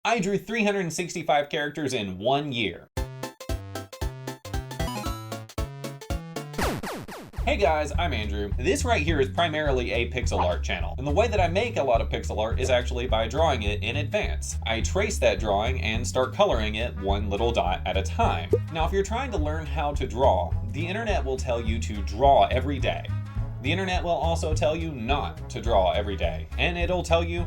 I drew 365 characters in 1 year. Hey guys, I'm Andrew. This right here is primarily a pixel art channel, and the way that I make a lot of pixel art is actually by drawing it in advance. I trace that drawing and start coloring it one little dot at a time. Now, if you're trying to learn how to draw, the internet will tell you to draw every day. The internet will also tell you not to draw every day, and it'll tell you,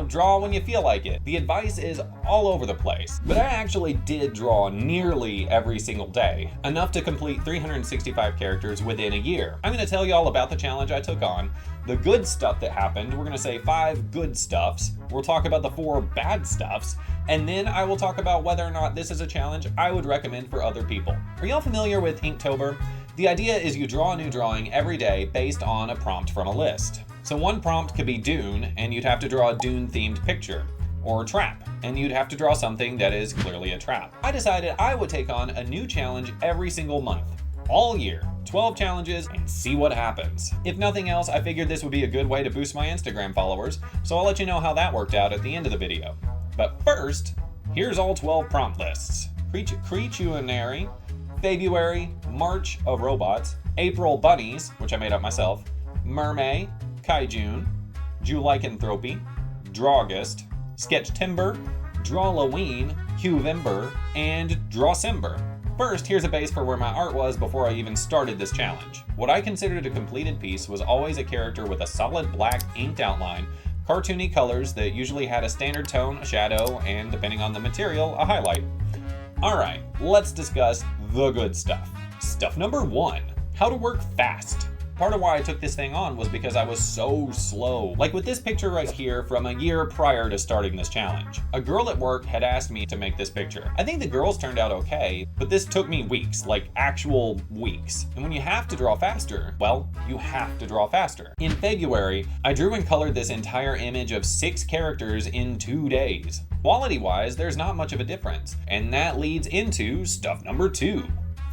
draw when you feel like it. The advice is all over the place, but I actually did draw nearly every single day, enough to complete 365 characters within a year. I'm going to tell you all about the challenge I took on, the good stuff that happened. We're going to say 5 good stuffs. We'll talk about the 4 bad stuffs, and then I will talk about whether or not this is a challenge I would recommend for other people. Are y'all familiar with Inktober? The idea is you draw a new drawing every day based on a prompt from a list. So one prompt could be Dune, and you'd have to draw a Dune-themed picture, or trap, and you'd have to draw something that is clearly a trap. I decided I would take on a new challenge every single month, all year, 12 challenges, and see what happens. If nothing else, I figured this would be a good way to boost my Instagram followers, so I'll let you know how that worked out at the end of the video. But first, here's all 12 prompt lists. Creatuanary, Faebruary, March of Robots, April Bunnies, which I made up myself, Mermay, Kaijune, Julycanthropy, Drawgust, Sketchtember, Drawlloween, Huevember, and Drawcember. First, here's a base for where my art was before I even started this challenge. What I considered a completed piece was always a character with a solid black inked outline, cartoony colors that usually had a standard tone, a shadow, and depending on the material, a highlight. Alright, let's discuss the good stuff. Stuff number 1, how to work fast. Part of why I took this thing on was because I was so slow. Like with this picture right here from a year prior to starting this challenge. A girl at work had asked me to make this picture. I think the girls turned out okay, but this took me weeks, like actual weeks. And when you have to draw faster, well, you have to draw faster. In February, I drew and colored this entire image of 6 characters in 2 days. Quality-wise, there's not much of a difference. And that leads into stuff number 2,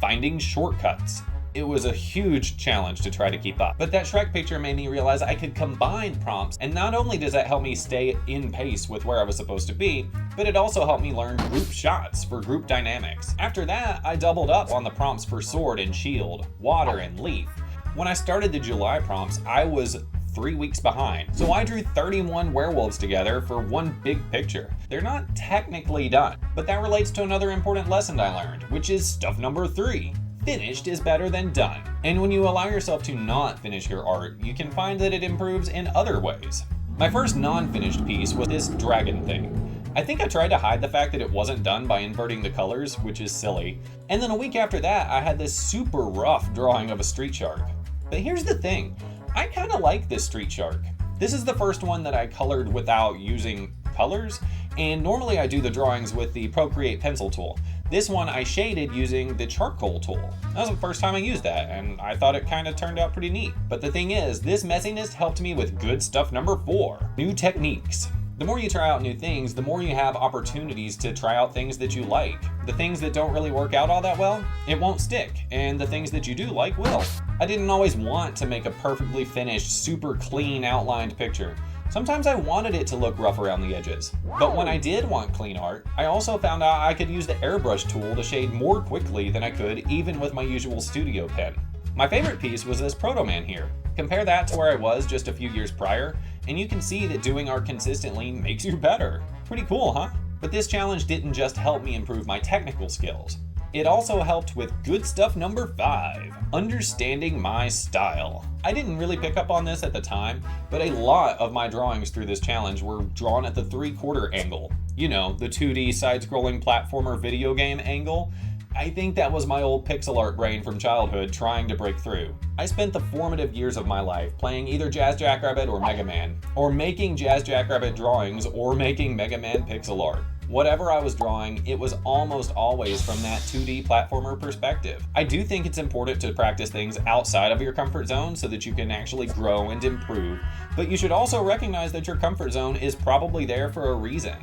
finding shortcuts. It was a huge challenge to try to keep up, but that Shrek picture made me realize I could combine prompts, and not only does that help me stay in pace with where I was supposed to be, but it also helped me learn group shots for group dynamics. After that, I doubled up on the prompts for sword and shield, water and leaf. When I started the July prompts, I was 3 weeks behind, so I drew 31 werewolves together for one big picture. They're not technically done, but that relates to another important lesson I learned, which is stuff number 3. Finished is better than done. And when you allow yourself to not finish your art, you can find that it improves in other ways. My first non-finished piece was this dragon thing. I think I tried to hide the fact that it wasn't done by inverting the colors, which is silly. And then a week after that, I had this super rough drawing of a street shark. But here's the thing, I kind of like this street shark. This is the first one that I colored without using colors, and normally I do the drawings with the Procreate pencil tool. This one I shaded using the charcoal tool. That was the first time I used that, and I thought it kind of turned out pretty neat. But the thing is, this messiness helped me with good stuff number 4, new techniques. The more you try out new things, the more you have opportunities to try out things that you like. The things that don't really work out all that well, it won't stick, and the things that you do like will. I didn't always want to make a perfectly finished, super clean outlined picture. Sometimes I wanted it to look rough around the edges. But when I did want clean art, I also found out I could use the airbrush tool to shade more quickly than I could even with my usual studio pen. My favorite piece was this Proto Man here. Compare that to where I was just a few years prior, and you can see that doing art consistently makes you better. Pretty cool, huh? But this challenge didn't just help me improve my technical skills. It also helped with good stuff number 5, understanding my style. I didn't really pick up on this at the time, but a lot of my drawings through this challenge were drawn at the 3/4 angle. You know, the 2D side-scrolling platformer video game angle. I think that was my old pixel art brain from childhood trying to break through. I spent the formative years of my life playing either Jazz Jackrabbit or Mega Man, or making Jazz Jackrabbit drawings or making Mega Man pixel art. Whatever I was drawing, it was almost always from that 2D platformer perspective. I do think it's important to practice things outside of your comfort zone so that you can actually grow and improve, but you should also recognize that your comfort zone is probably there for a reason.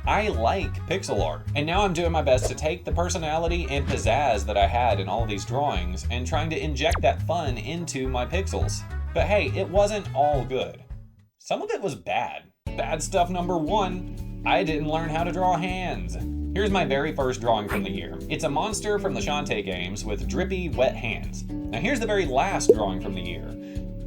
I like pixel art, and now I'm doing my best to take the personality and pizzazz that I had in all of these drawings and trying to inject that fun into my pixels. But hey, it wasn't all good. Some of it was bad. Bad stuff number 1, I didn't learn how to draw hands. Here's my very first drawing from the year. It's a monster from the Shantae games with drippy, wet hands. Now here's the very last drawing from the year.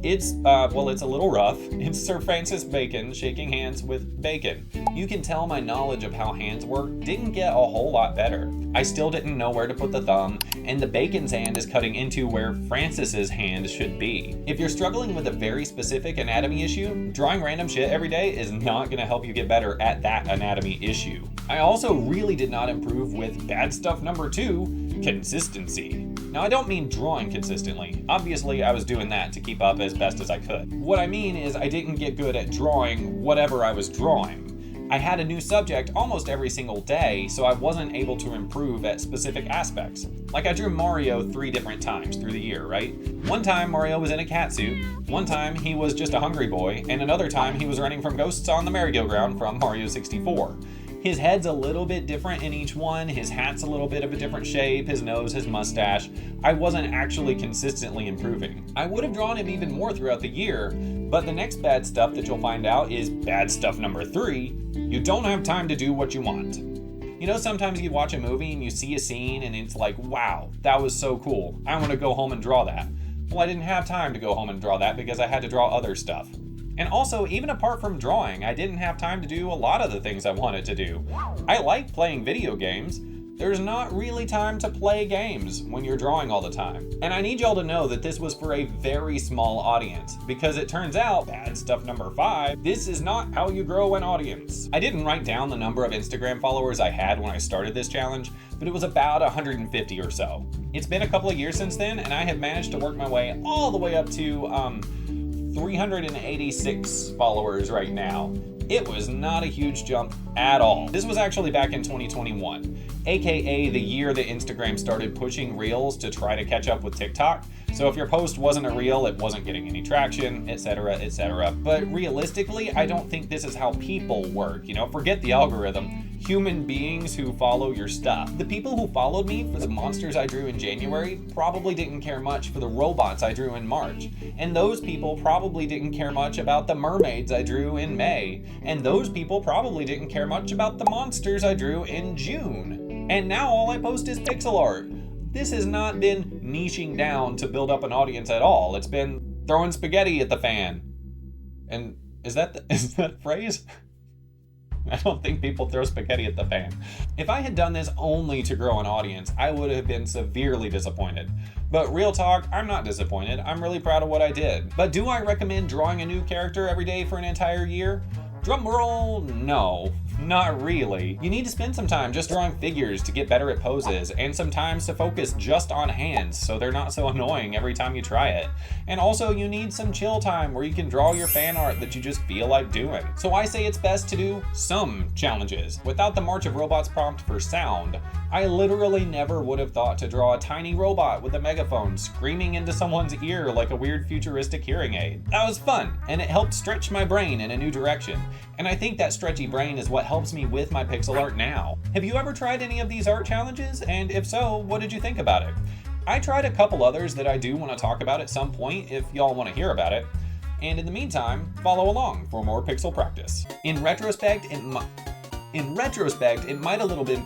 It's a little rough. It's Sir Francis Bacon shaking hands with bacon. You can tell my knowledge of how hands work didn't get a whole lot better. I still didn't know where to put the thumb, and the bacon's hand is cutting into where Francis's hand should be. If you're struggling with a very specific anatomy issue, drawing random shit every day is not gonna help you get better at that anatomy issue. I also really did not improve with bad stuff number 2, consistency. Now, I don't mean drawing consistently. Obviously, I was doing that to keep up as best as I could. What I mean is I didn't get good at drawing whatever I was drawing. I had a new subject almost every single day, so I wasn't able to improve at specific aspects. Like I drew Mario 3 different times through the year, right? One time Mario was in a cat suit, one time he was just a hungry boy, and another time he was running from ghosts on the merry-go-round from Mario 64. His head's a little bit different in each one, his hat's a little bit of a different shape, his nose, his mustache. I wasn't actually consistently improving. I would have drawn him even more throughout the year, but the next bad stuff that you'll find out is bad stuff number 3. You don't have time to do what you want. You know, sometimes you watch a movie and you see a scene and it's like, wow, that was so cool. I want to go home and draw that. Well, I didn't have time to go home and draw that because I had to draw other stuff. And also, even apart from drawing, I didn't have time to do a lot of the things I wanted to do. I like playing video games. There's not really time to play games when you're drawing all the time. And I need y'all to know that this was for a very small audience, because it turns out, bad stuff number 5, this is not how you grow an audience. I didn't write down the number of Instagram followers I had when I started this challenge, but it was about 150 or so. It's been a couple of years since then, and I have managed to work my way all the way up to, 386 followers right now. It was not a huge jump at all. This was actually back in 2021, aka the year that Instagram started pushing Reels to try to catch up with TikTok. So if your post wasn't a Reel, it wasn't getting any traction, etc., etc. But realistically, I don't think this is how people work. You know, forget the algorithm. Human beings who follow your stuff. The people who followed me for the monsters I drew in January probably didn't care much for the robots I drew in March. And those people probably didn't care much about the mermaids I drew in May. And those people probably didn't care much about the monsters I drew in June. And now all I post is pixel art. This has not been niching down to build up an audience at all. It's been throwing spaghetti at the fan. And is that a phrase? I don't think people throw spaghetti at the fan. If I had done this only to grow an audience, I would have been severely disappointed. But real talk, I'm not disappointed. I'm really proud of what I did. But do I recommend drawing a new character every day for an entire year? Drum roll, no. Not really. You need to spend some time just drawing figures to get better at poses, and some time to focus just on hands so they're not so annoying every time you try it. And also you need some chill time where you can draw your fan art that you just feel like doing. So I say it's best to do some challenges. Without the March of Robots prompt for sound, I literally never would have thought to draw a tiny robot with a megaphone screaming into someone's ear like a weird futuristic hearing aid. That was fun, and it helped stretch my brain in a new direction. And I think that stretchy brain is what helps me with my pixel art now. Have you ever tried any of these art challenges? And if so, what did you think about it? I tried a couple others that I do want to talk about at some point if y'all want to hear about it. And in the meantime, follow along for more pixel practice. In retrospect, it might a little bit